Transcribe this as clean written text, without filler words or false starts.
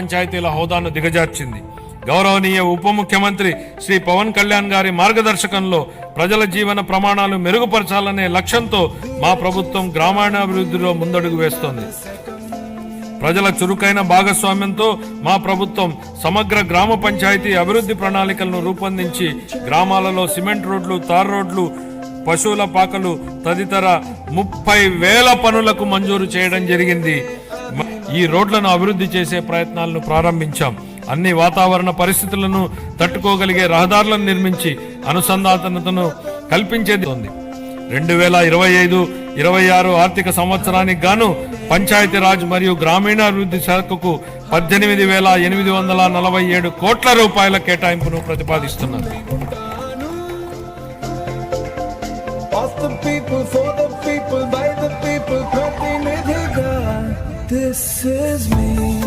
పంచాయతీల హోదాను దిగజార్చింది. గౌరవనీయ ఉప ముఖ్యమంత్రి శ్రీ పవన్ కళ్యాణ్ గారి మార్గదర్శకంలో ప్రజల జీవన ప్రమాణాలు మెరుగుపరచాలనే లక్ష్యంతో మా ప్రభుత్వం గ్రామీణాభివృద్ధిలో ముందడుగు వేస్తోంది. ప్రజల చురుకైన భాగస్వామ్యంతో మా ప్రభుత్వం సమగ్ర గ్రామ పంచాయతీ అభివృద్ధి ప్రణాళికలను రూపొందించి గ్రామాలలో సిమెంట్ రోడ్లు, తార్ రోడ్లు, పశువుల పాకలు తదితర 30,000 పనులకు మంజూరు చేయడం జరిగింది. ఈ రోడ్లను అభివృద్ధి చేసే ప్రయత్నాలను ప్రారంభించాం. అన్ని వాతావరణ పరిస్థితులను తట్టుకోగలిగే రహదారులను నిర్మించి అనుసంధానతను కల్పించేది ఉంది. 2025-26 ఆర్థిక సంవత్సరానికి గాను పంచాయతీరాజ్ మరియు గ్రామీణాభివృద్ధి శాఖకు 18,847 కోట్ల రూపాయల కేటాయింపును ప్రతిపాదిస్తున్నారు. This is me.